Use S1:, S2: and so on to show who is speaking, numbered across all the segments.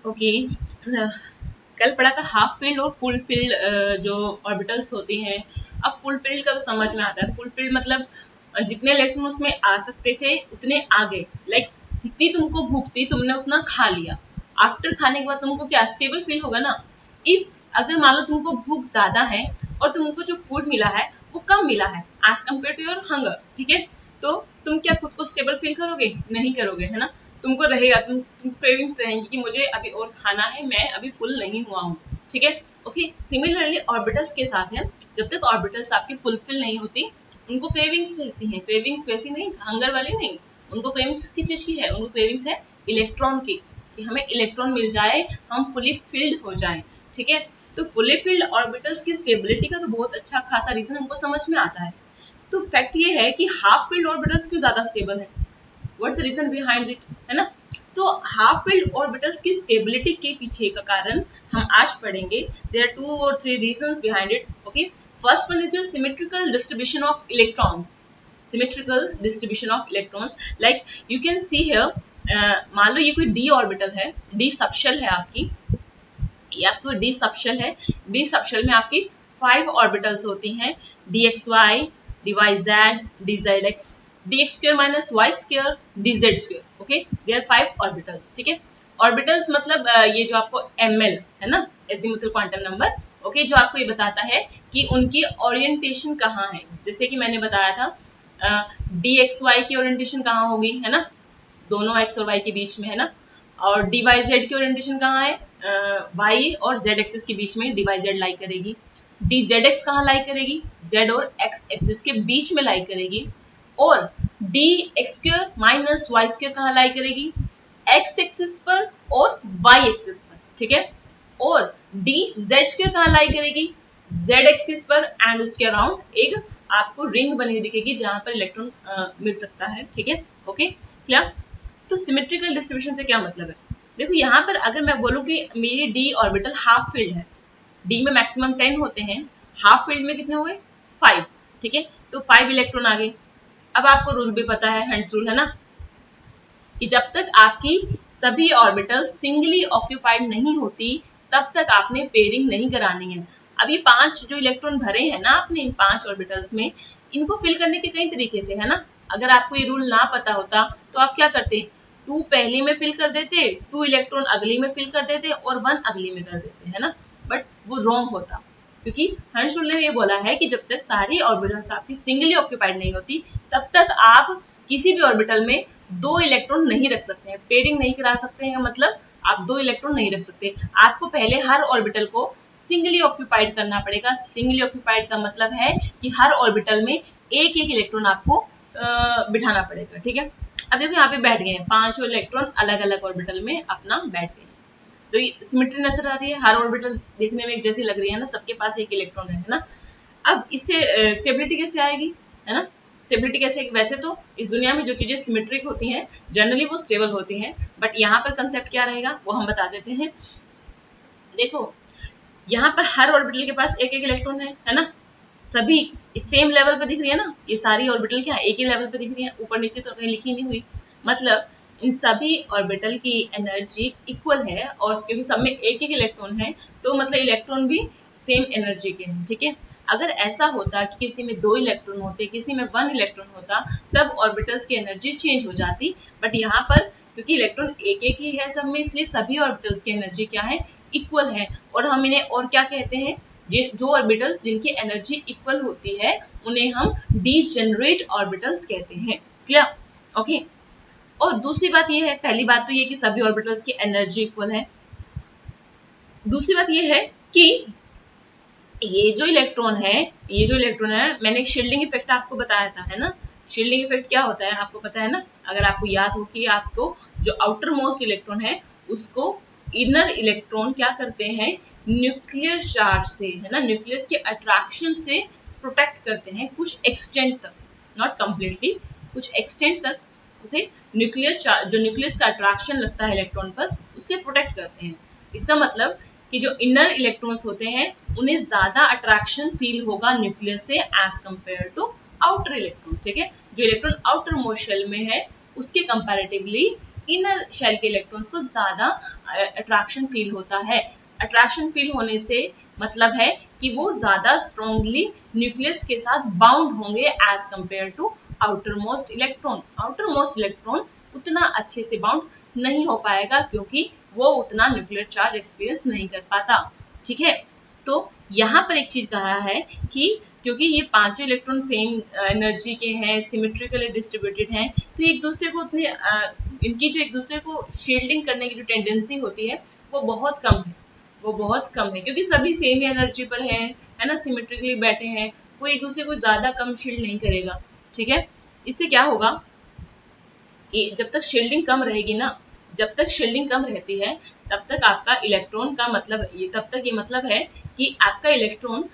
S1: Okay, कल पढ़ा था हाफ फील्ड और फुल फील्ड जो ऑर्बिटल्स होती हैं। अब फुल फील्ड का तो समझ में आता है। फुल फील्ड मतलब जितने इलेक्ट्रॉन उसमें आ सकते थे उतने आ गए, लाइक जितनी तुमको भूख थी तुमने उतना खा लिया। आफ्टर खाने के बाद तुमको क्या स्टेबल फील होगा ना। इफ अगर मान लो तुमको भूख ज्यादा है और तुमको जो फूड मिला है वो कम मिला है as compare to your hunger, ठीक है, तो तुम क्या खुद को स्टेबल फील करोगे? नहीं करोगे, है ना। तुमको रहेगा, तुम क्रेविंग्स रहेंगी कि मुझे अभी और खाना है, मैं अभी फुल नहीं हुआ हूँ, ठीक है। ओके, सिमिलरली ऑर्बिटल्स के साथ है, जब तक ऑर्बिटल्स आपकी फुलफिल नहीं होती उनको क्रेविंग्स रहती हैं। क्रेविंग्स वैसी नहीं, हंगर वाली नहीं। उनको क्रेविंग्स किसकी चीज की है? उनको क्रेविंग्स है इलेक्ट्रॉन की, कि हमें इलेक्ट्रॉन मिल जाए, हम फुली फिल्ड हो जाएं, ठीक है। तो फुली फिल्ड ऑर्बिटल्स की स्टेबिलिटी का तो बहुत अच्छा खासा रीजन हमको समझ में आता है। तो फैक्ट ये है कि हाफ फील्ड ऑर्बिटल्स क्यों ज्यादा स्टेबल है, what's the reason behind it, है ना। तो हाफ फील्ड ऑर्बिटल्स की स्टेबिलिटी के पीछे का कारण हम आज पढ़ेंगे। There are 2 or 3 reasons behind it. Okay, first one is your symmetrical distribution of electrons. Symmetrical distribution of electrons, like you can see here, मान लो ये कोई डी ऑर्बिटल है, डी सबशेल है आपकी, ये आपको डी सबशेल है। डी सबशेल में आपकी 5 ऑर्बिटल्स होती हैं, D X Y, D Y Z, D Z X, D X square minus Y square, D Z square. Okay, they are 5 orbitals, ठीक है। ऑर्बिटल्स मतलब ये जो आपको एमएल है ना, एजीमुथल क्वांटम नंबर, ओके, जो आपको ये बताता है कि उनकी ओरिएंटेशन कहाँ है। जैसे कि मैंने बताया था डी एक्स वाई की ओरिएंटेशन कहाँ होगी, है ना, दोनों एक्स और वाई के बीच में, है ना। और डी वाई जेड की ओरिएंटेशन कहाँ है? वाई और जेड एक्सिस के बीच में डी वाई जेड लाई करेगी। डी जेड एक्स कहाँ लाई करेगी? जेड और एक्स एक्सिस के बीच में लाई करेगी। और D X square minus Y square कहाँ लाई करेगी? एक्स एक्सिस पर और वाई एक्सिस पर, ठीक है। और डी जेड स्क्र कहाँ लाई करेगी? जेड एक्सिस पर एंड उसके अराउंड एक आपको रिंग बनी हुई दिखेगी जहां पर इलेक्ट्रॉन मिल सकता है, ठीक है। Okay, clear. तो सिमेट्रिकल डिस्ट्रीब्यूशन से क्या मतलब है? देखो यहाँ पर अगर मैं बोलूँ कि मेरी डी ऑर्बिटल हाफ फील्ड है, डी में मैक्सिमम 10 होते हैं, हाफ फील्ड में कितने हुए? 5, ठीक है। तो 5 इलेक्ट्रॉन आ गए। अब आपको रूल भी पता है, हेंड्स रूल, है ना, कि जब तक आपकी सभी ऑर्बिटल सिंगली ऑक्यूपाइड नहीं होती तब तक आपने पेयरिंग नहीं करानी है। अब ये 5 जो इलेक्ट्रॉन भरे हैं ना आपने इन 5 ऑर्बिटल्स में, इनको फिल करने के कई तरीके थे, है ना। अगर आपको ये रूल ना पता होता तो आप क्या करते? 2 पहले में फिल कर देते, 2 इलेक्ट्रॉन अगली में फिल कर देते और 1 अगली में कर देते, है ना। बट वो रॉन्ग होता, क्योंकि हेंड्स रूल ने ये बोला है कि जब तक सारी ऑर्बिटल्स आपकी सिंगली ऑक्यूपाइड नहीं होती तब तक आप किसी भी ऑर्बिटल में 2 इलेक्ट्रॉन नहीं रख सकते हैं, पेयरिंग नहीं करा सकते हैं, मतलब आप 2 इलेक्ट्रॉन नहीं रख सकते। आपको पहले हर ऑर्बिटल को सिंगली ऑक्यूपाइड करना पड़ेगा। सिंगली ऑक्यूपाइड का मतलब है कि हर ऑर्बिटल में एक एक इलेक्ट्रॉन आपको बिठाना पड़ेगा, ठीक है। अब देखो यहाँ पे बैठ गए हैं 5 इलेक्ट्रॉन अलग अलग ऑर्बिटल में अपना बैठ गए हैं। तो ये सिमेट्री नजर आ रही है, हर ऑर्बिटल देखने में एक जैसी लग रही है ना, सबके पास एक इलेक्ट्रॉन है ना। अब इससे स्टेबिलिटी कैसे आएगी, है ना। स्टेबिलिटी कैसे? वैसे तो इस दुनिया में जो चीजें सिमेट्रिक होती हैं जनरली वो स्टेबल होती हैं, बट यहाँ पर कंसेप्ट क्या रहेगा वो हम बता देते हैं। देखो यहाँ पर हर ऑर्बिटल के पास एक एक इलेक्ट्रॉन है ना। सभी सेम लेवल पे दिख रही है ना, ये सारी ऑर्बिटल क्या एक ही लेवल पे दिख रही है, ऊपर नीचे तो कहीं लिखी नहीं हुई। मतलब इन सभी ऑर्बिटल की एनर्जी इक्वल है और क्योंकि सब में एक एक इलेक्ट्रॉन है तो मतलब इलेक्ट्रॉन भी सेम एनर्जी के हैं, ठीक है। अगर ऐसा होता कि किसी में 2 इलेक्ट्रॉन होते, किसी में 1 इलेक्ट्रॉन होता, तब ऑर्बिटल्स की एनर्जी चेंज हो जाती। बट यहाँ पर क्योंकि इलेक्ट्रॉन एक एक ही है सब में, इसलिए सभी ऑर्बिटल्स की एनर्जी क्या है? इक्वल है। और हम इन्हें और क्या कहते हैं? जो ऑर्बिटल्स जिनकी एनर्जी इक्वल होती है उन्हें हम डीजेनरेट ऑर्बिटल्स कहते हैं, क्लियर। ओके, और दूसरी बात ये है, पहली बात तो ये कि सभी ऑर्बिटल्स की एनर्जी इक्वल है। दूसरी बात ये है कि ये जो इलेक्ट्रॉन है, मैंने शील्डिंग इफेक्ट आपको बताया था, है ना। शील्डिंग इफेक्ट क्या होता है आपको पता है ना। अगर आपको याद हो कि आपको जो आउटर मोस्ट इलेक्ट्रॉन है उसको इनर इलेक्ट्रॉन क्या करते हैं? न्यूक्लियर चार्ज से, है ना, न्यूक्लियस के अट्रैक्शन से प्रोटेक्ट करते हैं कुछ एक्सटेंट तक, नॉट कंप्लीटली, कुछ एक्सटेंट तक उसे न्यूक्लियर चार्ज, जो न्यूक्लियस का अट्रैक्शन लगता है इलेक्ट्रॉन पर, उससे प्रोटेक्ट करते हैं। इसका मतलब कि जो इनर इलेक्ट्रॉन्स होते हैं उन्हें ज्यादा अट्रैक्शन फील होगा न्यूक्लियस से as compare to outer electrons, ठीक है। जो इलेक्ट्रॉन आउटर मोस्ट शेल में है उसके कंपैरेटिवली इनर शेल के इलेक्ट्रॉन्स को ज्यादा अट्रैक्शन फील होता है। अट्रैक्शन फील होने से मतलब है कि वो ज्यादा स्ट्रॉन्गली न्यूक्लियस के साथ बाउंड होंगे as compare to outermost electron. Outermost electron उतना अच्छे से बाउंड नहीं हो पाएगा क्योंकि वो उतना न्यूक्लियर चार्ज एक्सपीरियंस नहीं कर पाता। ठीक है, तो यहाँ पर एक चीज कहा है कि क्योंकि ये पांचों इलेक्ट्रॉन सेम एनर्जी के हैं, सिमेट्रिकली डिस्ट्रीब्यूटेड हैं, तो एक दूसरे को उतनी इनकी जो एक दूसरे को शील्डिंग करने की जो टेंडेंसी होती है वो बहुत कम है, वो बहुत कम है, क्योंकि सभी सेम एनर्जी पर है ना, सिमेट्रिकली बैठे हैं, वो एक दूसरे को ज्यादा कम शील्ड नहीं करेगा। ठीक है, इससे क्या होगा कि जब तक शील्डिंग कम रहेगी ना, जब तक शील्डिंग कम रहती है तब तक आपका इलेक्ट्रॉन का मतलब तब तक ये मतलब है कि आपका इलेक्ट्रॉन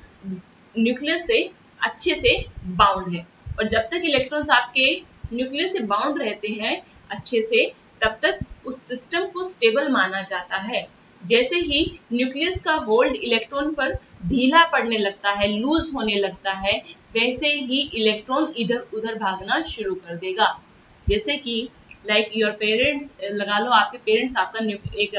S1: न्यूक्लियस से अच्छे से बाउंड है। और जब तक इलेक्ट्रॉन्स आपके न्यूक्लियस से बाउंड रहते हैं अच्छे से, तब तक उस सिस्टम को स्टेबल माना जाता है। जैसे ही न्यूक्लियस का होल्ड इलेक्ट्रॉन पर ढीला पड़ने लगता है, लूज होने लगता है, वैसे ही इलेक्ट्रॉन इधर उधर भागना शुरू कर देगा। जैसे कि लाइक योर पेरेंट्स, लगा लो आपके पेरेंट्स, आपका एक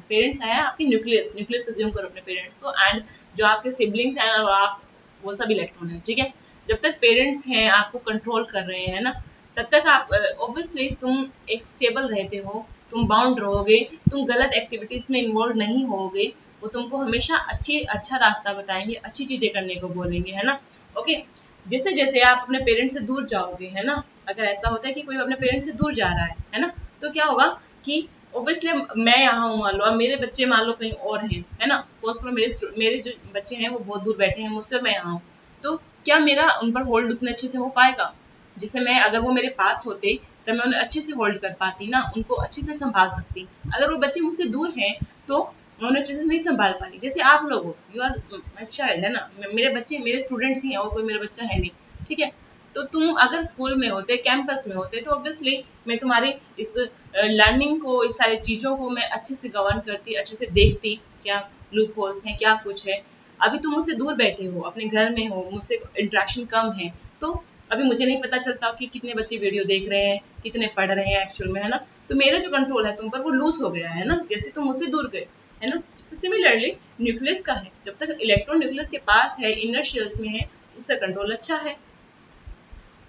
S1: पेरेंट्स है आपकी न्यूक्लियस, न्यूक्लियस अज्यूम करो अपने पेरेंट्स को, एंड जो आपके सिबलिंग्स हैं और आप, वो सब इलेक्ट्रॉन है। ठीक है, जब तक पेरेंट्स हैं आपको कंट्रोल कर रहे हैं ना, तब तक आप ऑब्वियसली तुम एक स्टेबल रहते हो, तुम बाउंड रहोगे, तुम गलत एक्टिविटीज में इन्वॉल्व नहीं होगे, वो तुमको हमेशा अच्छा रास्ता बताएंगे, अच्छी चीजें करने को बोलेंगे, है ना। ओके, जैसे जैसे आप अपने पेरेंट्स से दूर जाओगे, है ना, अगर ऐसा होता है कि कोई अपने पेरेंट्स से दूर जा रहा है ना, तो क्या होगा कि ऑब्वियसली मैं यहाँ हूँ मान लो, और मेरे बच्चे मान लो कहीं और हैं, है ना, सपोज करो मेरे जो बच्चे हैं वो बहुत दूर बैठे हैं मुझसे, मैं यहाँ हूँ, तो क्या मेरा उन पर होल्ड उतने अच्छे से हो पाएगा जिससे मैं, अगर वो मेरे पास होते तो मैं उन्हें अच्छे से होल्ड कर पाती ना, उनको अच्छे से संभाल सकती। अगर वो बच्चे मुझसे दूर हैं तो मैं उन्हें अच्छे से नहीं संभाल पाती। जैसे आप लोग हो, यू आर माई चाइल्ड, है ना, मेरे बच्चे मेरे स्टूडेंट्स ही हैं और कोई मेरा बच्चा है नहीं। ठीक है, तो तुम अगर स्कूल में होते, कैंपस में होते, तो ऑब्वियसली मैं तुम्हारी इस लर्निंग को, इस सारी चीज़ों को मैं अच्छे से गवर्न करती, अच्छे से देखती, क्या लूप होल्स हैं, क्या कुछ है। अभी तुम मुझसे दूर बैठे हो, अपने घर में हो, मुझसे इंटरेक्शन कम है, तो अभी मुझे नहीं पता चलता कि कितने बच्चे वीडियो देख रहे हैं, कितने पढ़ रहे हैं एक्चुअल में, है ना, तो मेरा जो कंट्रोल है तुम पर वो लूज हो गया है ना, जैसे तुम मुझसे दूर गए, है ना। तो सिमिलरली न्यूक्लियस का है, जब तक इलेक्ट्रॉन न्यूक्लियस के पास है, इनर शेल्स में है, उससे कंट्रोल अच्छा है।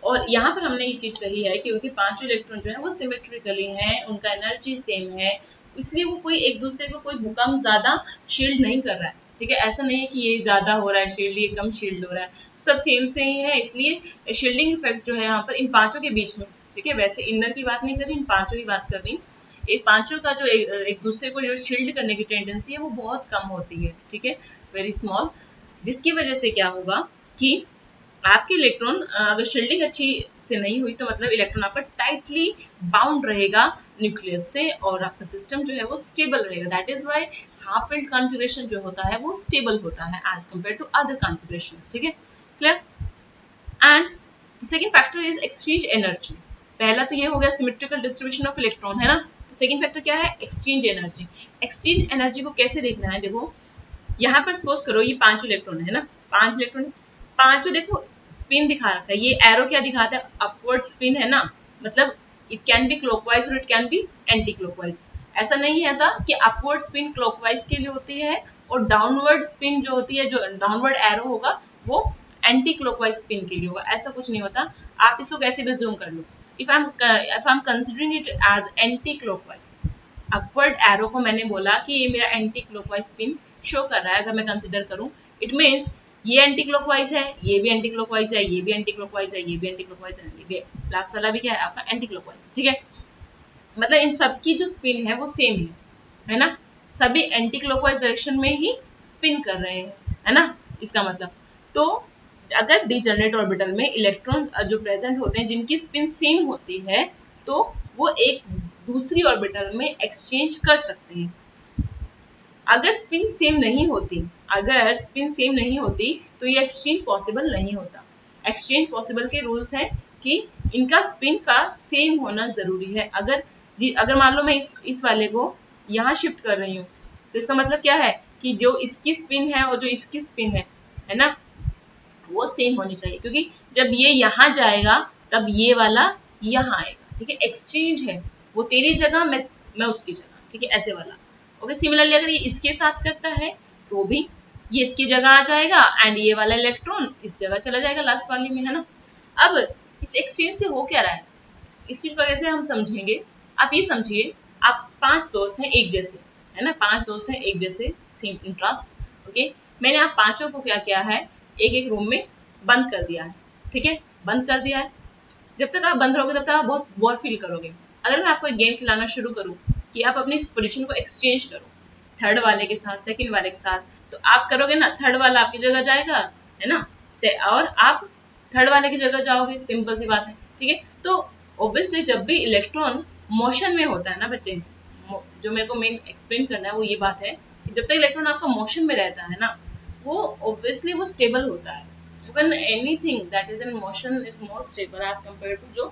S1: और यहाँ पर हमने ये चीज कही है कि उनके पांचों इलेक्ट्रॉन जो है वो सिमेट्रिकली हैं, उनका एनर्जी सेम है, इसलिए वो कोई एक दूसरे को कोई भूकंप ज्यादा शील्ड नहीं कर रहा है। ठीक है, ऐसा नहीं है कि ये ज्यादा हो रहा है शील्ड, ये कम शील्ड हो रहा है, सब सेम से ही है, इसलिए शील्डिंग इफेक्ट जो है यहाँ पर इन पांचों के बीच में। ठीक है, वैसे इनर की बात नहीं कर रही, इन पांचों की बात कर रही। एक पांचों का जो एक दूसरे को जो शील्ड करने की टेंडेंसी है वो बहुत कम होती है। ठीक है, वेरी स्मॉल, जिसकी वजह से क्या होगा कि आपके इलेक्ट्रॉन अगर शील्डिंग अच्छी से नहीं हुई तो मतलब इलेक्ट्रॉन आपका टाइटली बाउंड रहेगा न्यूक्लियस से, और आपका सिस्टम जो है वो स्टेबल रहेगा। That is why half field configuration जो होता है वो स्टेबल होता है as compare to other configurations. ठीक है, clear. And second factor is exchange energy. पहला तो ये हो गया सिमेट्रिकल डिस्ट्रीब्यूशन ऑफ इलेक्ट्रॉन, है ना, तो सेकेंड फैक्टर क्या है, एक्सचेंज एनर्जी। एक्सचेंज एनर्जी को कैसे देखना है, देखो यहाँ पर सपोज करो ये पांच इलेक्ट्रॉन है ना, पांच इलेक्ट्रॉन, पांचों देखो स्पिन दिखा रखा है, ये एरो क्या दिखाता है, अपवर्ड स्पिन, है ना, मतलब इट कैन बी क्लॉकवाइज और it can be anti clockwise. ऐसा नहीं है था कि अपवर्ड स्पिन क्लॉकवाइज के लिए होती है और डाउनवर्ड स्पिन जो होती है, जो डाउनवर्ड एरो होगा वो एंटी क्लॉकवाइज स्पिन के लिए होगा, ऐसा कुछ नहीं होता। आप इसको कैसे भी जूम कर लो, if I am considering it as anticlockwise, upward arrow को मैंने बोला कि ये मेरा एंटी क्लॉकवाइज स्पिन शो कर रहा है, अगर मैं कंसिडर करूं, इट मीन्स ये एंटी क्लॉकवाइज है, ये भी एंटी क्लॉकवाइज है, ये भी एंटी क्लॉकवाइज है, ये भी एंटी क्लॉकवाइज है, ये भी, लास्ट वाला भी क्या है आपका एंटी क्लॉकवाइज। ठीक है, मतलब इन सबकी जो स्पिन है वो सेम है ना, सभी एंटी क्लॉकवाइज डायरेक्शन में ही स्पिन कर रहे हैं, है ना, इसका मतलब। तो अगर डीजनरेट ऑर्बिटल में इलेक्ट्रॉन जो प्रेजेंट होते हैं जिनकी स्पिन सेम होती है, तो वो एक दूसरी ऑर्बिटल में एक्सचेंज कर सकते हैं। अगर स्पिन सेम नहीं होती, अगर स्पिन सेम नहीं होती तो ये एक्सचेंज पॉसिबल नहीं होता। एक्सचेंज पॉसिबल के रूल्स हैं कि इनका स्पिन का सेम होना जरूरी है। अगर मान लो मैं इस वाले को यहाँ शिफ्ट कर रही हूँ, तो इसका मतलब क्या है कि जो इसकी स्पिन है और जो इसकी स्पिन है ना, वो सेम होनी चाहिए, क्योंकि जब ये यहाँ जाएगा तब ये वाला यहाँ आएगा। ठीक है, एक्सचेंज है, वो तेरी जगह, मैं उसकी जगह, ठीक है, ऐसे वाला। ओके, सिमिलरली अगर ये इसके साथ करता है तो भी ये इसकी जगह आ जाएगा एंड ये वाला इलेक्ट्रॉन इस जगह चला जाएगा लास्ट वाली में, है ना। अब इस एक्सचेंज से हो क्या रहा है, इस चीज पर कैसे हम समझेंगे। आप ये समझिए, आप 5 दोस्त हैं एक जैसे, है ना, 5 दोस्त हैं एक जैसे, सेम इंटरेस्ट। ओके, मैंने आप पांचों को क्या किया है, एक एक रूम में बंद कर दिया है, ठीक है, बंद कर दिया है। जब तक आप बंद रहोगे तब तक आप बहुत बोर फील करोगे। अगर मैं आपको एक गेम खिलाना शुरू करूँ कि आप अपनी इस पोजीशन को एक्सचेंज करो थर्ड वाले के साथ, सेकंड वाले के साथ, तो आप करोगे ना, थर्ड वाला आपकी जगह जाएगा, है ना, से और आप थर्ड वाले की जगह जाओगे, सिंपल सी बात है, ठीक है। तो ऑब्वियसली जब भी इलेक्ट्रॉन मोशन में होता है ना बच्चे, जो मेरे को मेन एक्सप्लेन करना है वो ये बात है कि जब तक इलेक्ट्रॉन आपका मोशन में रहता है ना, वो ऑब्वियसली वो स्टेबल होता है। when anything that is in motion is more stable as compared to जो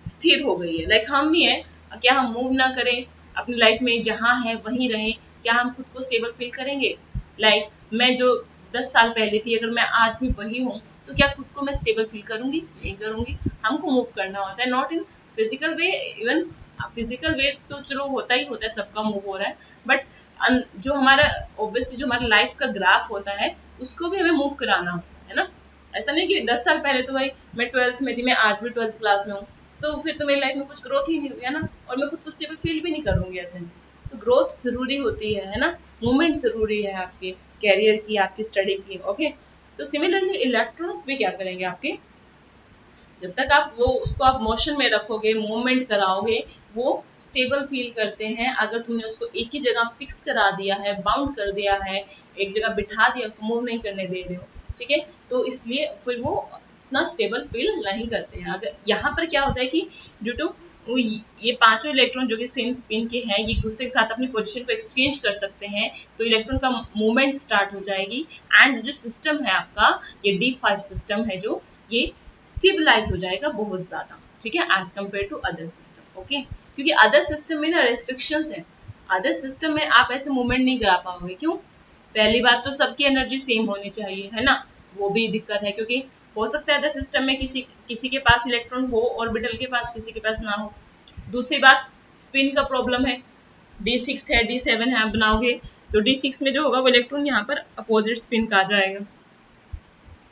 S1: स्थिर हो गई है, लाइक हम ही है, क्या हम मूव ना करें अपनी लाइफ में, जहाँ है वहीं रहें, क्या हम खुद को स्टेबल फील करेंगे। लाइक मैं जो 10 साल पहले थी, अगर मैं आज भी वही हूँ तो क्या खुद को मैं स्टेबल फील करूंगी, नहीं करूंगी। हमको मूव करना होता है, not in physical way, even physical way तो चलो होता ही होता है, सबका मूव हो रहा है, बट जो हमारा ऑब्वियसली जो हमारा लाइफ का ग्राफ होता है उसको भी हमें मूव कराना होता है ना। ऐसा नहीं कि 10 साल पहले तो भाई मैं 12th में थी, मैं आज भी 12th क्लास में हूँ, तो फिर तो मेरी लाइफ में कुछ ग्रोथ ही नहीं हुई है ना, और मैं खुद को स्टेबल फील भी नहीं करूंगी ऐसे में। तो ग्रोथ जरूरी होती है ना, मूवमेंट जरूरी है आपके कैरियर की, आपकी स्टडी की। ओके, तो सिमिलरली इलेक्ट्रॉन्स भी क्या करेंगे आपके, जब तक आप वो उसको आप मोशन में रखोगे, मूवमेंट कराओगे, वो स्टेबल फील करते हैं। अगर तुमने उसको एक ही जगह फिक्स करा दिया है, बाउंड कर दिया है, एक जगह बिठा दिया, उसको मूव नहीं करने दे रहे हो, ठीक है, तो इसलिए फिर वो इतना स्टेबल फील नहीं करते हैं। अगर यहाँ पर क्या होता है कि ड्यू टू ये पांचों इलेक्ट्रॉन जो कि सेम स्पिन के हैं, ये एक दूसरे के साथ अपनी पोजीशन को एक्सचेंज कर सकते हैं, तो इलेक्ट्रॉन का मूवमेंट स्टार्ट हो जाएगी एंड जो सिस्टम है आपका, ये D5 सिस्टम है, जो ये स्टेबलाइज हो जाएगा बहुत ज्यादा, ठीक है, as compare to other system. Okay, क्योंकि अदर सिस्टम में ना रेस्ट्रिक्शंस है, अदर सिस्टम में आप ऐसे मूवमेंट नहीं करा पाओगे। क्यों? पहली बात तो सबकी एनर्जी सेम होनी चाहिए, है ना, वो भी दिक्कत है, क्योंकि हो सकता है अदर सिस्टम में किसी के पास इलेक्ट्रॉन हो, ऑर्बिटल के पास किसी के पास ना हो। दूसरी बात, स्पिन का प्रॉब्लम है, D6 है, D7 है, आप बनाओगे तो D6 में जो होगा वो इलेक्ट्रॉन यहाँ पर अपोजिट स्पिन का आ जाएगा,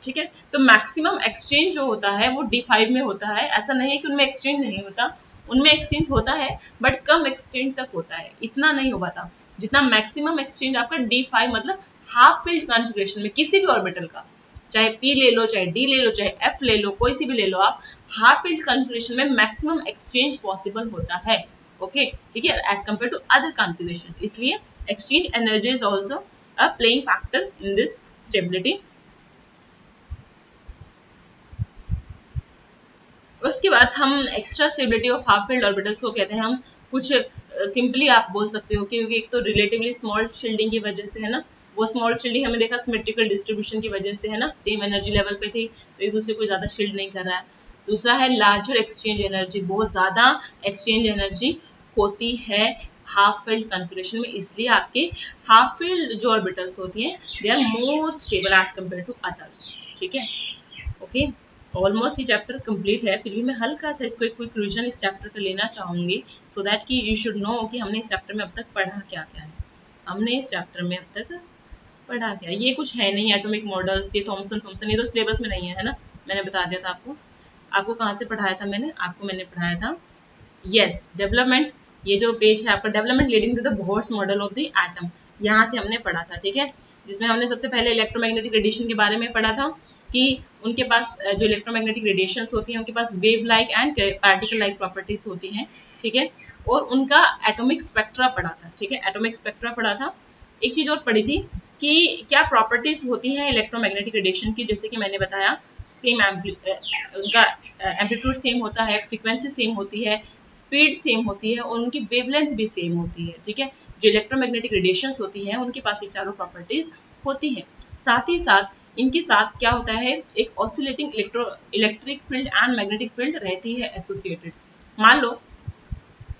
S1: ठीक है। तो मैक्सिमम एक्सचेंज जो होता है वो D5 में होता है। ऐसा नहीं है कि उनमें एक्सचेंज नहीं होता, उनमें एक्सचेंज होता है, बट कम एक्सचेंज तक होता है, इतना नहीं हो पाता जितना मैक्सिमम एक्सचेंज आपका D5 मतलब हाफ फील्ड कॉन्फ़िगरेशन में किसी भी ऑर्बिटल का, चाहे P ले लो, चाहे D ले लो, चाहे F ले लो, कोई सी भी ले लो आप, हाफ फील्ड कॉन्फ़िगरेशन में मैक्सिमम एक्सचेंज पॉसिबल होता है। ओके, ठीक है, as compare to other configuration, इसलिए exchange energy is also a playing factor in this stability. उसके बाद हम extra stability of half field orbitals को कहते हैं हम कुछ सिंपली आप बोल सकते हो कि एक तो रिलेटिवली स्मॉल शील्डिंग की वजह से, है ना, वो स्मॉल शील्डिंग हमें देखा सिमेट्रिकल डिस्ट्रीब्यूशन की वजह से, है ना, सेम एनर्जी लेवल पे थी तो एक दूसरे को ज्यादा शील्ड नहीं कर रहा है। दूसरा है लार्जर एक्सचेंज एनर्जी, बहुत ज्यादा एक्सचेंज एनर्जी होती है हाफ फील्ड कॉन्फ़िगरेशन में, इसलिए आपके हाफ फील्ड जो ऑर्बिटल्स होती हैं they are more stable as compare to others, ठीक है। ओके, ऑलमोस्ट ये चैप्टर कंप्लीट है, फिर भी मैं हल्का सा इसको एक क्विक रिवीजन इस चैप्टर का लेना चाहूंगी, सो दैट कि यू शुड नो कि हमने इस चैप्टर में अब तक पढ़ा क्या क्या है। हमने इस चैप्टर में अब तक पढ़ा क्या, ये कुछ है नहीं एटॉमिक मॉडल्स, ये थॉमसन थॉमसन, ये तो सिलेबस में नहीं है, है ना, मैंने बता दिया था आपको। आपको कहाँ से पढ़ाया था मैंने पढ़ाया था, यस, डेवलपमेंट, ये जो पेज है आपका, development leading to the Bohr's model of the atom, यहाँ से हमने पढ़ा था, ठीक है, जिसमें हमने सबसे पहले इलेक्ट्रोमैग्नेटिक रेडिएशन के बारे में पढ़ा था कि उनके पास जो इलेक्ट्रोमैग्नेटिक रेडिएशंस होती हैं उनके पास wave like and particle like properties होती हैं, ठीक है, और उनका एटॉमिक स्पेक्ट्रा पढ़ा था, ठीक है, एटॉमिक स्पेक्ट्रा पढ़ा था। एक चीज और पढ़ी थी कि क्या प्रॉपर्टीज होती हैं इलेक्ट्रोमैग्नेटिक रेडिएशन की, जैसे कि मैंने बताया सेम उनका एम्पलीट्यूड सेम होता है, फ्रीक्वेंसी सेम होती है, स्पीड सेम होती है और उनकी वेवलेंथ भी सेम होती है, ठीक है। जो इलेक्ट्रोमैग्नेटिक रेडिएशंस होती हैं उनके पास ये चारों प्रॉपर्टीज होती हैं। साथ ही साथ इनके साथ क्या होता है, एक oscillating electric field and magnetic field रहती है एसोसिएटेड। मान लो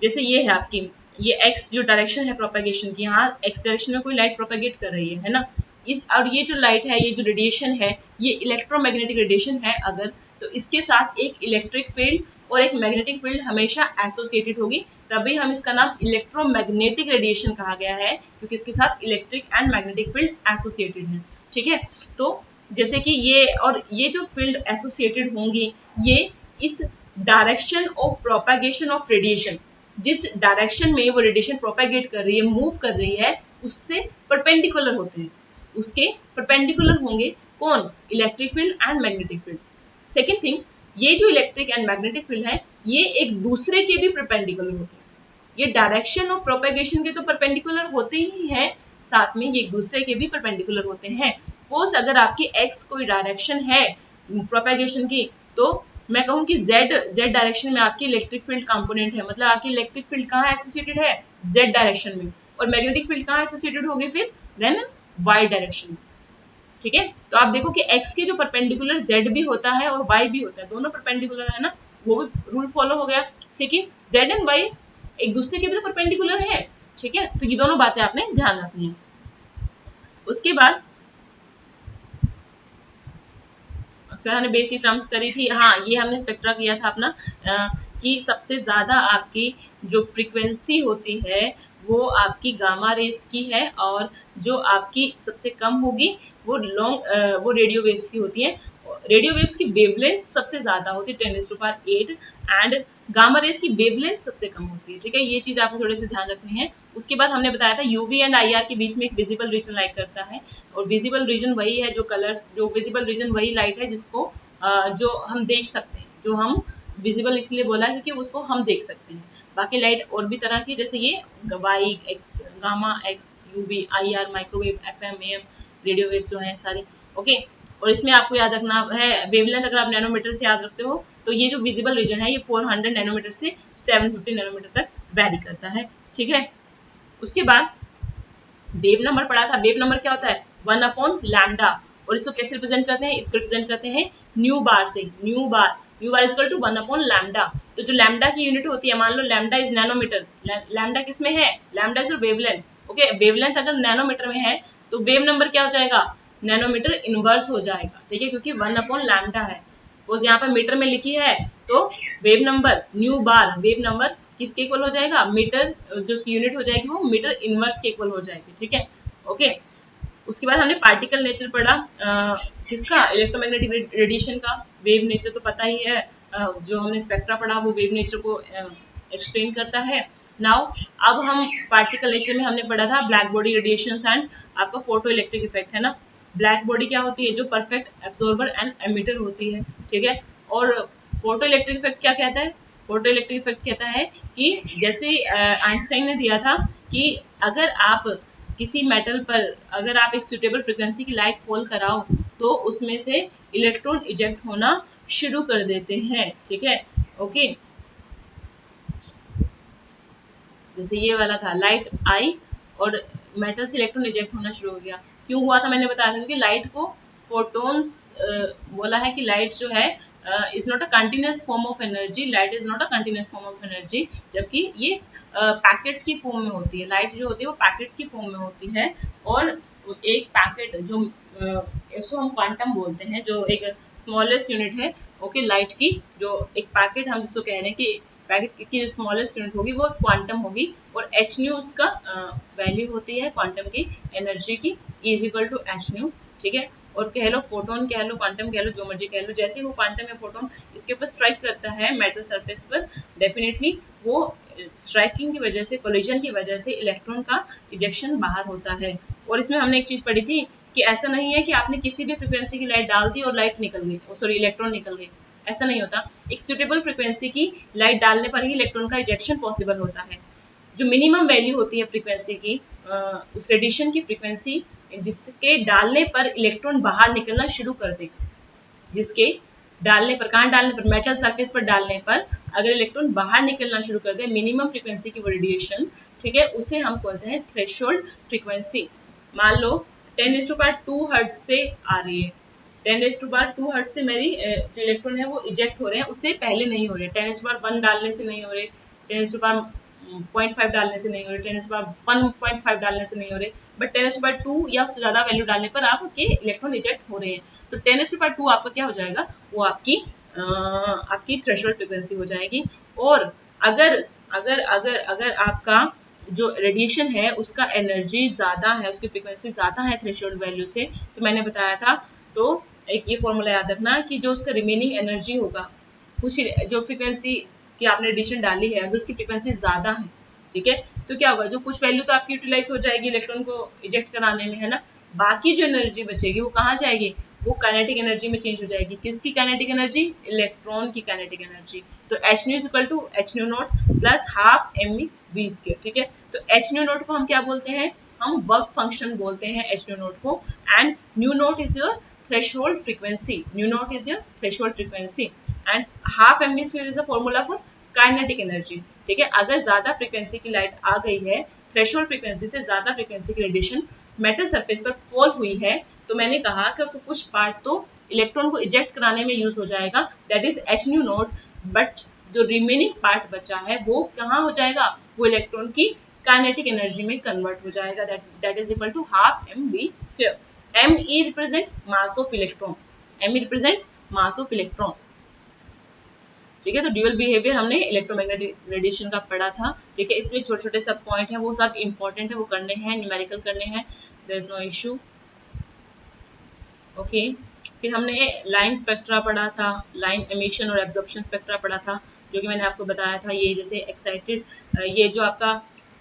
S1: जैसे ये है आपकी, ये एक्स जो डायरेक्शन है प्रोपेगेशन की, यहाँ एक्स डायरेक्शन में कोई लाइट प्रोपेगेट कर रही है ना, इस और ये जो लाइट है, ये जो रेडिएशन है, ये इलेक्ट्रोमैग्नेटिक रेडिएशन है अगर, तो इसके साथ एक इलेक्ट्रिक फील्ड और एक मैग्नेटिक फील्ड हमेशा एसोसिएटेड होगी, तभी हम इसका नाम इलेक्ट्रोमैग्नेटिक रेडिएशन कहा गया है, क्योंकि इसके साथ electric and magnetic field associated है। ठीक है, तो जैसे कि ये जो फील्ड एसोसिएटेड होंगी, ये इस direction of propagation of radiation, जिस डायरेक्शन में वो रेडिएशन प्रोपेगेट कर रही है, मूव कर रही है, उससे परपेंडिकुलर होते हैं, उसके परपेंडिकुलर होंगे कौन, electric field and magnetic field. Second thing, ये जो इलेक्ट्रिक एंड मैग्नेटिक फील्ड है, ये एक दूसरे के भी परपेंडिकुलर होते हैं। ये डायरेक्शन ऑफ प्रोपेगेशन के तो परपेंडिकुलर होते ही हैं, साथ में ये एक दूसरे के भी परपेंडिकुलर होते हैं। सपोज अगर आपकी एक्स कोई डायरेक्शन है प्रोपेगेशन की, तो मैं कहूँ कि जेड डायरेक्शन में आपकी इलेक्ट्रिक फील्ड कंपोनेंट है, मतलब आपकी इलेक्ट्रिक फील्ड कहाँ एसोसिएटेड है, जेड डायरेक्शन में, और मैग्नेटिक फील्ड कहाँ एसोसिएटेड होगी फिर, देन वाई डायरेक्शन में। ठीक है, तो आप देखो कि x के जो परपेंडिकुलर z भी होता है और y भी होता है, दोनों परपेंडिकुलर है ना, वो भी रूल फॉलो हो गया। सेकंड, z एंड y एक दूसरे के भी तो परपेंडिकुलर है। ठीक है, तो ये दोनों बातें आपने ध्यान रखनी है। उसके बाद हमने बेसिक टर्म्स करी थी। हाँ, ये हमने स्पेक्ट्रा किया था अपना, कि सबसे ज्यादा आपकी जो फ्रीक्वेंसी होती है वो आपकी गामा रेस की है, और जो आपकी सबसे कम होगी वो वो रेडियो वेव्स की होती है। रेडियो वेव्स की वेवलेंथ सबसे ज्यादा होती है 10⁸ एंड गामा रेस की वेवलेंथ सबसे कम होती है। ठीक है, ये चीज आपको थोड़े से ध्यान रखनी है। उसके बाद हमने बताया था यूवी एंड आईआर के बीच में एक विजिबल रीजन लाइट करता है, और विजिबल रीजन वही है जो कलर्स, जो विजिबल रीजन वही लाइट है जिसको जो हम देख सकते हैं, जो हम विजिबल इसलिए बोला है क्योंकि उसको हम देख सकते हैं। बाकी लाइट और भी तरह की, जैसे ये Y X, gamma X, UV, IR, microwave, FM, AM, radio waves जो हैं सारी। ओके, और इसमें आपको याद रखना है वेवलेंथ, अगर आप नैनोमीटर से याद रखते हो तो ये जो विजिबल रीजन है ये 400 नैनोमीटर से 750 नैनोमीटर तक वैरी करता है। ठीक है, उसके बाद वेव नंबर पढ़ा था। वेव नंबर क्या होता है, 1/लैम्डा, और इसको कैसे रिप्रेजेंट करते हैं, इसको रिप्रेजेंट करते हैं न्यू बार से। Nu bar equal to lambda. तो जो लैम्डा की यूनिट होती है, मान लो लैम्डा इज नैनोमीटर, लैम्डा किस में है, lambda is wavelength. Okay, wavelength अगर नैनोमीटर में है तो वेव नंबर क्या हो जाएगा, नैनोमीटर इनवर्स हो जाएगा। ठीक है, क्योंकि 1/लैम्डा है। सपोज यहाँ पर मीटर में लिखी है तो वेव नंबर न्यू बार, वेव नंबर किसके इक्वल हो जाएगा, मीटर, जो उसकी यूनिट हो जाएगी वो मीटर इनवर्स के इक्वल हो जाएगी। ठीक है, ओके। उसके बाद हमने पार्टिकल नेचर पढ़ा, किसका, इलेक्ट्रोमैग्नेटिक रेडिएशन का। वेव नेचर तो पता ही है, जो हमने स्पेक्ट्रा पढ़ा वो वेव नेचर को एक्सप्लेन करता है। नाउ अब हम पार्टिकल नेचर में हमने पढ़ा था ब्लैक बॉडी रेडिएशन एंड आपका फोटो इलेक्ट्रिक इफेक्ट, है ना। ब्लैक बॉडी क्या होती है, जो परफेक्ट एब्जॉर्बर एंड एमिटर होती है। ठीक है, और फोटो इलेक्ट्रिक इफेक्ट क्या कहता है, फोटो इलेक्ट्रिक इफेक्ट कहता है कि जैसे आइंस्टाइन ने दिया था कि अगर आप किसी मेटल पर अगर आप एक सुटेबल फ्रीक्वेंसी की लाइट फॉल कराओ तो उसमें से इलेक्ट्रॉन इजेक्ट होना शुरू कर देते हैं। ठीक है, ओके। जैसे ये वाला था, लाइट आई और मेटल से इलेक्ट्रॉन इजेक्ट होना शुरू हो गया। क्यों हुआ था मैंने बताया था, क्योंकि लाइट को फोटोन्स बोला है कि लाइट जो है is not a continuous form of energy, light is not a continuous form of energy, जबकि ये पैकेट्स की फॉर्म में होती है। लाइट जो होती है वो पैकेट्स की फॉर्म में होती है, और एक पैकेट जो इसको हम क्वांटम बोलते हैं, जो एक स्मॉलेस्ट यूनिट है, ओके, लाइट की जो एक पैकेट हम जिसको कह रहे हैं कि पैकेट की जो स्मॉलेस्ट यूनिट होगी वो क्वांटम होगी, और एच न्यू उसका वैल्यू होती है क्वांटम की एनर्जी की, is equal to H nu. ठीक है, और कह लो फोटोन कह लो, क्वांटम कह लो, जो मर्जी कह लो, जैसे ही वो क्वांटम या फोटोन इसके ऊपर स्ट्राइक करता है मेटल सरफेस पर, डेफिनेटली वो स्ट्राइकिंग की वजह से, कोलिजन की वजह से इलेक्ट्रॉन का इजेक्शन बाहर होता है। और इसमें हमने एक चीज पढ़ी थी कि ऐसा नहीं है कि आपने किसी भी फ्रिक्वेंसी की लाइट डाल दी और लाइट निकल गई, सॉरी इलेक्ट्रॉन निकल गई, ऐसा नहीं होता। एक सुटेबल फ्रिक्वेंसी की लाइट डालने पर ही इलेक्ट्रॉन का इजेक्शन पॉसिबल होता है। जो मिनिमम वैल्यू होती है फ्रीक्वेंसी की, उस रेडिएशन की फ्रीक्वेंसी जिसके डालने पर इलेक्ट्रॉन बाहर निकलना शुरू कर देगा, जिसके डालने पर, कहाँ डालने पर, मेटल सरफेस पर डालने पर अगर इलेक्ट्रॉन बाहर निकलना शुरू कर दे, मिनिमम फ्रीक्वेंसी की वो रेडिएशन, ठीक है, उसे हम बोलते हैं थ्रेशोल्ड फ्रीक्वेंसी। मान लो 10⁻² हर्ट्ज से आ रही है, 10⁻² हर्ट्ज से मेरी जो इलेक्ट्रॉन है वो इजेक्ट हो रहे हैं, उससे पहले नहीं हो रहे, 10⁻1 डालने से नहीं हो रहे, 10⁻0.5 डालने से नहीं हो रहे, 10⁻1.5 डालने से नहीं हो रहे, बट 10⁻2 या उससे ज्यादा वैल्यू डालने पर आपके इलेक्ट्रॉन इजेक्ट हो रहे हैं। तो 10⁻2 आपका क्या हो जाएगा, वो आपकी आपकी थ्रेशोल्ड फ्रीक्वेंसी हो जाएगी। और अगर अगर अगर अगर आपका जो रेडिएशन है उसका एनर्जी ज़्यादा है, उसकी फ्रीक्वेंसी ज़्यादा है थ्रेशोल्ड वैल्यू से, तो मैंने बताया था, तो एक ये फॉर्मूला याद रखना कि जो उसका रिमेनिंग एनर्जी होगा, कुछ जो फ्रीक्वेंसी की आपने रेडिएशन डाली है, अगर उसकी फ्रीक्वेंसी ज़्यादा है, ठीक है, तो क्या होगा, जो कुछ वैल्यू तो आपकी यूटिलाइज हो जाएगी इलेक्ट्रॉन को इजेक्ट कराने में, है ना, बाकी जो एनर्जी बचेगी वो कहाँ जाएगी, वो काइनेटिक एनर्जी में चेंज हो जाएगी। किसकी काइनेटिक एनर्जी, इलेक्ट्रॉन की काइनेटिक एनर्जी। तो H nu equal to H nu not plus half M E V square, ठीक है। तो एच न्यू नॉट को हम क्या बोलते हैं, हम वर्क फंक्शन बोलते हैं एच न्यू नॉट को, and nu not is your threshold frequency, nu not is your threshold frequency, and half M V square is the formula for kinetic energy, ठीक है। अगर ज्यादा फ्रीक्वेंसी की लाइट आ गई है, थ्रेशोल्ड फ्रीक्वेंसी से ज्यादा फ्रीक्वेंसी की रेडिएशन मेटल सरफेस पर फॉल हुई है, तो मैंने कहा कि उसको कुछ पार्ट तो इलेक्ट्रॉन को इजेक्ट कराने में यूज हो जाएगा, that is H nu not, but जो रिमेनिंग पार्ट बचा है वो कहाँ हो जाएगा, वो इलेक्ट्रॉन की काइनेटिक एनर्जी में कन्वर्ट हो जाएगा, that is equal to half M V square. M E represent mass of electron, M E represents mass of electron, ठीक है। तो ड्यूअल बिहेवियर हमने इलेक्ट्रोमैग्नेटिक रेडिएशन का पढ़ा था, ठीक है। इसमें छोटे छोटे सब पॉइंट हैं, वो सब इंपॉर्टेंट है, वो करने हैं, न्यूमेरिकल करने हैं, there is no issue, okay. फिर हमने लाइन स्पेक्ट्रा पढ़ा था, लाइन एमिशन और एब्जॉर्प्शन स्पेक्ट्रा पढ़ा था, जो कि मैंने आपको बताया था, ये जैसे एक्साइटेड, ये जो आपका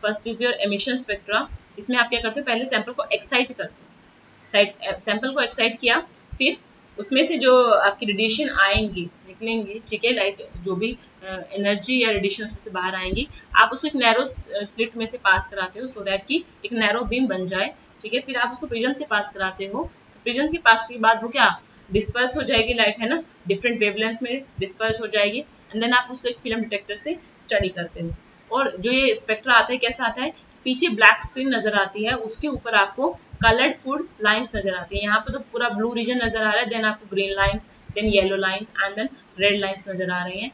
S1: first is your emission spectra, इसमें आप क्या करते हो, पहले सैंपल को एक्साइट करते हो, सैंपल को एक्साइट किया, फिर उसमें से जो आपकी रेडिएशन आएंगी, निकलेंगी, ठीक है, लाइट जो भी एनर्जी या रेडिएशन उसमें से बाहर आएंगी, आप उसको एक नैरो स्लिट में से पास कराते हो, सो दैट कि एक नैरो बीम बन जाए, ठीक है। फिर आप उसको प्रिज्म से पास कराते हो, प्रिज्म के पास के बाद वो क्या डिस्पर्स हो जाएगी लाइट, है ना, डिफरेंट वेवलेंथ्स में डिस्पर्स हो जाएगी, एंड देन आप उसको एक फिल्म डिटेक्टर से स्टडी करते हो। और जो ये स्पेक्ट्रा आता है कैसा आता है, पीछे ब्लैक स्क्रीन नजर आती है, उसके ऊपर आपको कलर्ड फूड लाइंस नजर आती है, यहाँ पे तो पूरा ब्लू रीजन नजर आ रहा है, देन आपको green lines, then yellow lines and then red lines नजर आ रही हैं।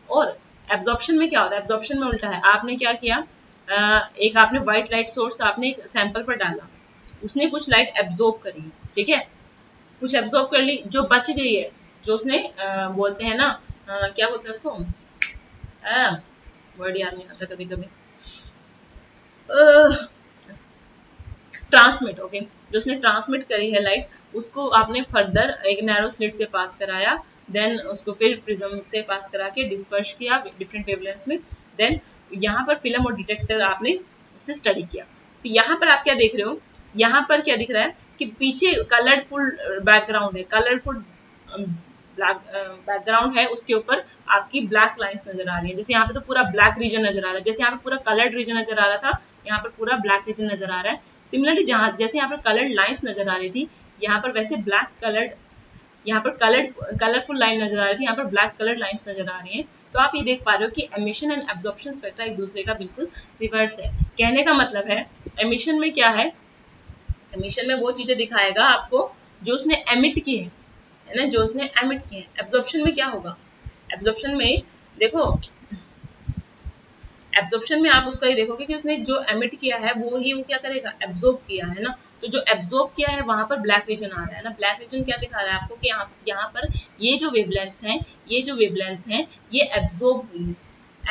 S1: और एब्जॉर्प्शन में क्या होता है, एब्जॉर्प्शन में उल्टा है, आपने क्या किया, एक आपने व्हाइट लाइट सोर्स आपने एक सैंपल पर डाला, उसने कुछ लाइट एब्जॉर्ब करी, ठीक है, कुछ एब्जॉर्ब कर ली, जो बच गई है, जो उसने बोलते हैं ना, क्या बोलते हैं उसको, वर्ड याद नहीं आता कभी कभी, ट्रांसमिट, ओके, जो उसने ट्रांसमिट करी है लाइट, उसको आपने फर्दर एक नैरो स्लिट से पास कराया, देन उसको फिर प्रिज्म से पास करा के डिस्पर्स किया डिफरेंट वेवलेंथ्स में, देन यहाँ पर फिल्म और डिटेक्टर आपने उसे स्टडी किया। तो यहाँ पर आप क्या देख रहे हो, यहाँ पर क्या दिख रहा है कि पीछे कलरफुल बैकग्राउंड है, कलरफुल बैकग्राउंड है, उसके ऊपर आपकी ब्लैक लाइंस नजर आ रही है, जैसे यहाँ पे तो पूरा ब्लैक रीजन नजर आ रहा है, जैसे यहाँ पे पूरा कलर्ड रीजन नजर आ रहा था, यहाँ पर पूरा ब्लैक रीजन नजर आ रहा है। सिमिलरली जहाँ जैसे यहाँ पर कलर्ड लाइंस नजर आ रही थी, यहाँ पर वैसे ब्लैक कलर्ड, यहाँ पर कलरफुल लाइन नजर आ रही थी, यहाँ पर ब्लैक कलर्ड लाइंस नजर आ रही हैं। तो आप ये देख पा रहे हो कि एमिशन एंड एब्जॉर्प्शन स्पेक्ट्रा एक दूसरे का बिल्कुल रिवर्स है। कहने का मतलब है एमिशन में क्या है, एमिशन में वो चीजें दिखाएगा आपको जो उसने एमिट की है ना, जो उसने एमिट की है। एब्जॉर्प्शन में क्या होगा, एब्जॉर्प्शन में देखो, एब्जॉर्प्शन में आप उसका ही देखोगे कि उसने जो एमिट किया है वो ही वो क्या करेगा, एब्जॉर्ब किया है ना, तो जो एब्जॉर्ब किया है वहां पर ब्लैक रीजन आ रहा है ना, ब्लैक रीजन क्या दिखा रहा है आपको कि यहाँ पर ये जो वेवलेंथ्स हैं, ये जो वेवलेंथ्स हैं ये एब्जॉर्ब हुई है।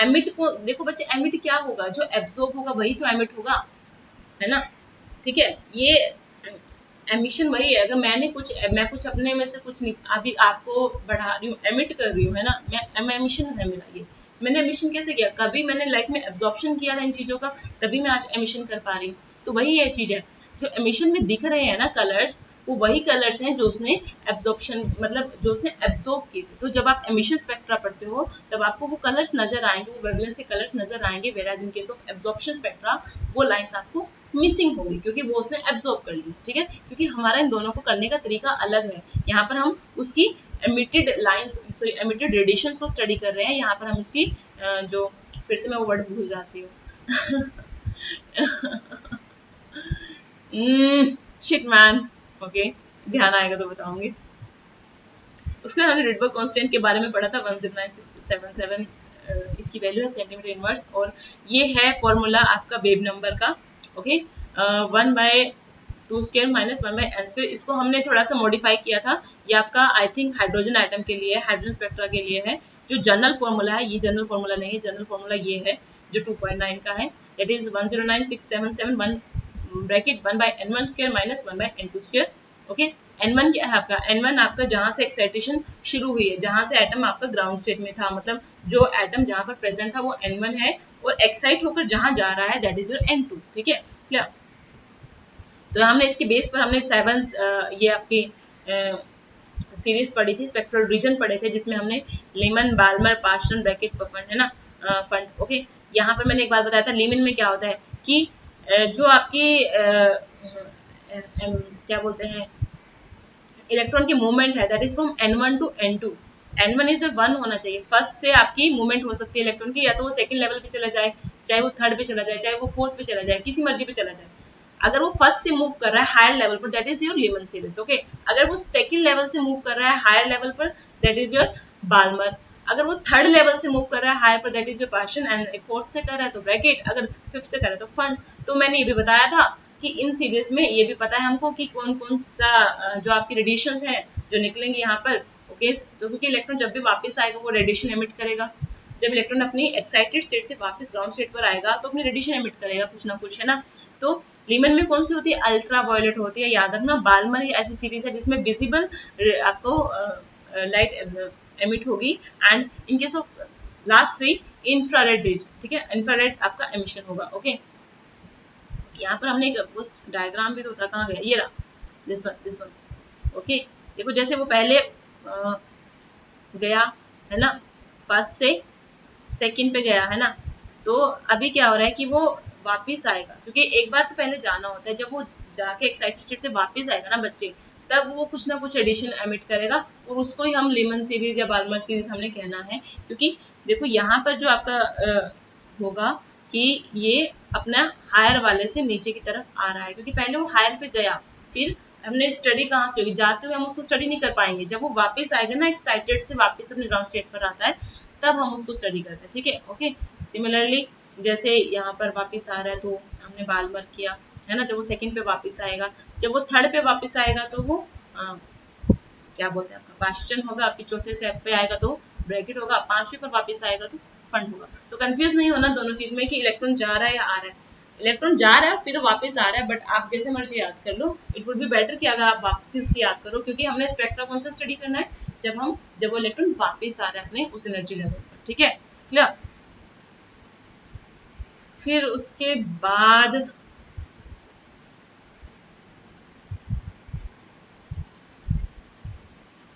S1: एमिट को देखो बच्चे, एमिट क्या होगा, जो एब्जॉर्ब होगा वही तो एमिट होगा, है ना, ठीक है। ये एमिशन वही है, अगर मैं कुछ अपने में से कुछ अभी आपको बढ़ा रही हूँ, एमिट कर रही हूँ, है ना, मैं एमिशन है मेरा, ये मैंने एमिशन कैसे किया, कभी मैंने लाइफ में एब्जॉर्प्शन किया था इन चीजों का, तभी मैं आज एमिशन कर पा रही हूँ। तो वही ये चीज है, जो एमिशन में दिख रहे हैं ना कलर्स, वो वही कलर्स हैं जो उसने एब्जॉर्प्शन मतलब जो उसने एब्जॉर्ब किए थे। तो जब आप एमिशन स्पेक्ट्रा पढ़ते हो तब आपको वो कलर्स नजर आएंगे, वो वेवलेंथ के कलर्स नजर आएंगे, whereas in case of absorption spectra वो लाइंस आपको मिसिंग होगी क्योंकि वो उसने एब्जॉर्ब कर ली, ठीक है। क्योंकि हमारा इन दोनों को करने का तरीका अलग है, यहाँ पर हम उसकी emitted lines sorry emitted radiations को स्टडी कर रहे हैं, यहाँ पर हम उसकी जो फिर से मैं वो वर्ड भूल जाती हूँ शिट मैन, ओके, ध्यान आएगा तो बताऊंगी। उसके बाद हमने रिडबर्ग कांस्टेंट के बारे में पढ़ा था 10977, इसकी वैल्यू है सेंटीमीटर इनवर्स, और ये है फॉर्मूला आपका वेव नंबर का, okay, 1/√m two square minus 1 by N square. इसको हमने थोड़ा सा मॉडिफाई किया था, ये आपका आई थिंक हाइड्रोजन एटम के लिए, हाइड्रोजन स्पेक्ट्रा के लिए है। जो जनरल फॉर्मूला है, ये जनरल फॉर्मूला नहीं है, जनरल फॉर्मूला ये है जो 2.9 का है, that is 109677 bracket 1 by n1 square minus 1 by n2 square. Okay, n1 क्या है आपका, n1 आपका जहां से एक्साइटेशन शुरू हुई है, जहां से एटम आपका ग्राउंड स्टेट में था, मतलब जो एटम जहां पर प्रेजेंट था वो n1 है, और एक्साइट होकर जहां जा रहा है दैट इज योर n2। ठीक है, क्लियर। तो हमने इसके बेस पर हमने 7 ये आपकी सीरीज पढ़ी थी, स्पेक्ट्रल रीजन पढ़े थे, जिसमें हमने Lehman, Balmer, portion, bracket, fund है ना, फंड। ओके, यहाँ पर मैंने एक बात बताया था, लीमन में क्या होता है कि जो आपकी क्या बोलते हैं इलेक्ट्रॉन की मूवमेंट है, that is from n1 to n2। n1 is 1 होना चाहिए, फर्स्ट से आपकी मूवमेंट हो सकती है इलेक्ट्रॉन की, या तो वो सेकंड लेवल पे चला जाए, चाहे वो थर्ड पे चला जाए, चाहे वो फोर्थ पे चला जाए, किसी मर्जी पे चला जाए। अगर वो फर्स्ट से मूव कर रहा है हायर लेवल पर, that is your Lehman series. Okay, अगर वो सेकंड लेवल से मूव कर रहा है हायर लेवल पर, दैट इज योर बाल्मर। अगर वो थर्ड लेवल से मूव कर रहा है हायर पर, that is your portion, and fourth से कर रहा है तो ब्रैकेट, अगर फिफ्थ से कर रहा है तो फंड। तो मैंने ये भी बताया था कि इन सीरीज में ये भी पता है हमको कि कौन कौन सा जो आपकी रेडिएशंस हैं जो निकलेंगे यहाँ पर। ओके, तो क्योंकि इलेक्ट्रॉन जब भी वापस आएगा वो रेडिएशन एमिट करेगा, जब इलेक्ट्रॉन अपनी एक्साइटेड स्टेट से वापस ग्राउंड स्टेट पर आएगा तो अपनी रेडिएशन एमिट करेगा कुछ ना कुछ, है ना। तो लीमन में कौन सी होती है, अल्ट्रा वायलेट होती है, याद रखना। बाल्मर ऐसी सीरीज है जिसमें विजिबल आपको लाइट एमिट होगी, and in case of last 3 infrared rays, ठीक है, इंफ्रारेड आपका एमिशन होगा। ओके, यहाँ पर हमने एक उस डायग्राम भी तो था, कहाँ गया, ये रहा, दिस वन। ओके, देखो जैसे वो पहले गया है ना, फर्स्ट से सेकंड पे गया है ना, तो अभी क्या हो रहा है कि वो वापस आएगा, क्योंकि एक बार तो पहले जाना होता है, जब वो जाके एक्साइटेड स्टेट से वापस आएगा ना बच्चे, तब वो कुछ ना कुछ एडिशन एमिट करेगा, और उसको ही हम लीमन सीरीज या बाल्मर सीरीज हमने कहना है। क्योंकि देखो यहाँ पर जो आपका होगा कि ये अपना हायर वाले से नीचे की तरफ आ रहा है, क्योंकि पहले वो हायर पे गया, फिर हमने स्टडी कहाँ से होगी, जाते हुए हम उसको स्टडी नहीं कर पाएंगे, जब वो वापस आएगा ना एक्साइटेड से वापस अपने ग्राउंड स्टेट पर आता है, तब हम उसको स्टडी करते हैं। ठीक है, ओके। सिमिलरली जैसे यहाँ पर वापस आ रहा है तो हमने बाल्मर किया, है ना, जब वो सेकंड पे वापस आएगा, जब वो थर्ड पे वापस आएगा तो वो क्या बोलते हैं आपका पास्चन होगा, आपकी चौथे स्टेप पे आएगा तो ब्रैकेट होगा, पांचवें पर वापस आएगा तो फंड होगा। तो कंफ्यूज नहीं होना दोनों चीज में कि इलेक्ट्रॉन जा रहा है या आ रहा है। इलेक्ट्रॉन जा रहा है फिर वापस आ रहा है, बट आप जैसे मर्जी याद कर लो, इट वुड बी बेटर कि अगर आप वापसी उसकी याद करो, क्योंकि हमने स्पेक्ट्रा कौन सा स्टडी करना है, जब वो इलेक्ट्रॉन वापस आ रहा है अपने उस एनर्जी लेवल पर। ठीक है, क्लियर। फिर उसके बाद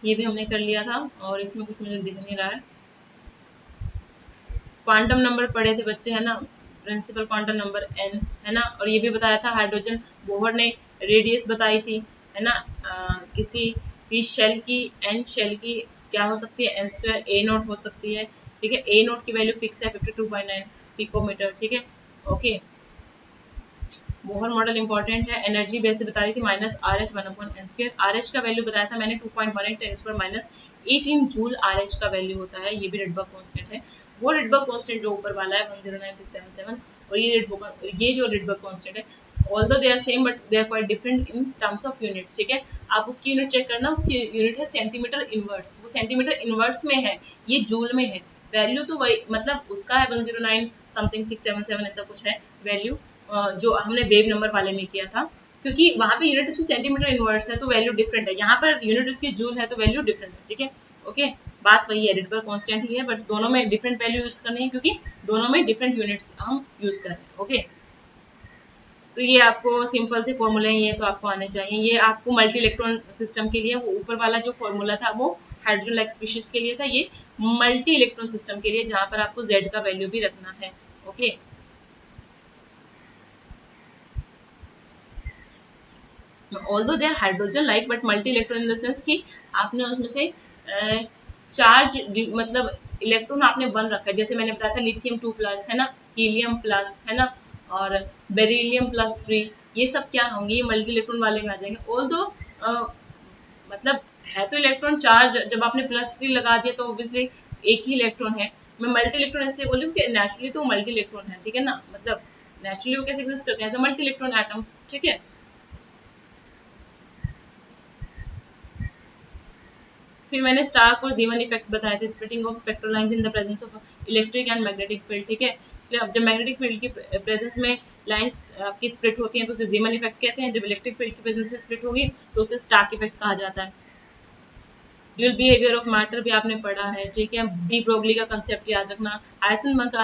S1: ये भी हमने कर लिया था, और इसमें कुछ मुझे दिख नहीं रहा है। क्वांटम नंबर पढ़े थे बच्चे, है ना, प्रिंसिपल क्वांटम नंबर n, है ना, और ये भी बताया था हाइड्रोजन बोहर ने रेडियस बताई थी, है ना, किसी भी शेल की, n शेल की क्या हो सकती है, n स्क्वायर a नोट हो सकती है। ठीक है, a नोट की वैल्यू फिक्स है 52.9 पिकोमीटर। ठीक है, ओके। बोहर मॉडल इंपॉर्टेंट है। एनर्जी वैसे बताई थी -RH 1/n²। RH का वैल्यू बताया था मैंने 2.18 10⁻⁻18 जूल RH का वैल्यू होता है। ये भी रिडबर्ग कांस्टेंट है, वो रिडबर्ग कांस्टेंट जो ऊपर वाला है 109677, और ये जो रिडबर्ग कांस्टेंट है, although they are same but they are quite different in terms of units. ठीक है, आप उसकी यूनिट चेक करना, उसकी यूनिट है सेंटीमीटर इनवर्स, वो सेंटीमीटर इनवर्स में है, ये जूल में है। वैल्यू तो वही, मतलब उसका है 109 समथिंग 677 ऐसा कुछ है वैल्यू, जो हमने वेव नंबर वाले में किया था, क्योंकि वहां पे यूनिट उसकी सेंटीमीटर इनवर्स है तो वैल्यू डिफरेंट है, यहाँ पर यूनिट उसकी जूल है तो वैल्यू डिफरेंट है। ठीक है, ओके, बात वही है, रिडबर्ग कांस्टेंट ही है, बट दोनों में डिफरेंट वैल्यू यूज करनी है, क्योंकि दोनों में डिफरेंट यूनिट्स हम यूज कर रहे हैं। ओके, तो ये आपको सिंपल से फॉर्मूले हैं, ये तो आपको आने चाहिए। ये आपको मल्टी इलेक्ट्रॉन सिस्टम के लिए, वो ऊपर वाला जो फॉर्मूला था वो हाइड्रोजन लाइक स्पीशीज के लिए था, ये मल्टी इलेक्ट्रॉन सिस्टम के लिए, जहां पर आपको Z का वैल्यू भी रखना है। Okay, although they are hydrogen like but multi electron in the sense कि आपने उसमें से चार्ज मतलब इलेक्ट्रॉन आपने बन रखा है, जैसे मैंने बताया था लिथियम 2+ है ना, हीलियम प्लस है ना, और बेरिलियम +3, ये सब क्या होंगे, ये मल्टी इलेक्ट्रॉन वाले में आ जाएंगे। ऑल्दो मतलब है तो इलेक्ट्रॉन चार्ज, जब आपने +3 लगा दिया तो ऑब्वियसली एक ही इलेक्ट्रॉन है। मैं मल्टी इलेक्ट्रॉन इसलिए बोल रही हूँ कि नेचुरली तो मल्टी इलेक्ट्रॉन है, ठीक है ना, मतलब नेचुरली वो कैसे एग्जिस्ट करते हैं as a multi electron atom. ठीक है, फिर मैंने स्टार्क और जीवन इफेक्ट बताए थे, splitting of spectral lines in the presence of electric and magnetic field, ठीक है। फिर अब जब मैग्नेटिक फील्ड की प्रेजेंस में लाइंस आपकी स्प्लिट होती हैं तो उसे जीवन इफेक्ट कहते हैं, जब इलेक्ट्रिक फील्ड की प्रेजेंस में स्प्लिट होगी तो उसे स्टार्क इफेक्ट कहा जाता है। ड्यूल बिहेवियर ऑफ मैटर भी आपने पढ़ा है, ठीक है। डी ब्रोगली का कंसेप्ट याद रखना, हाइसेनबर्ग का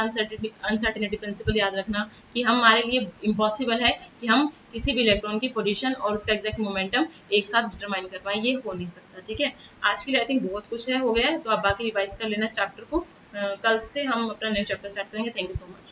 S1: अनसर्टेनिटी प्रिंसिपल याद रखना कि हमारे लिए इम्पॉसिबल है कि हम किसी भी इलेक्ट्रॉन की पोजीशन और उसका एग्जैक्ट मोमेंटम एक साथ डिटरमाइन कर पाए, ये हो नहीं सकता, ठीक है। आज के लिए आई थिंक बहुत कुछ है, हो गया है, तो आप बाकी रिवाइज कर लेना इस चैप्टर को। कल से हम अपना नया चैप्टर स्टार्ट करेंगे। Thank you so much.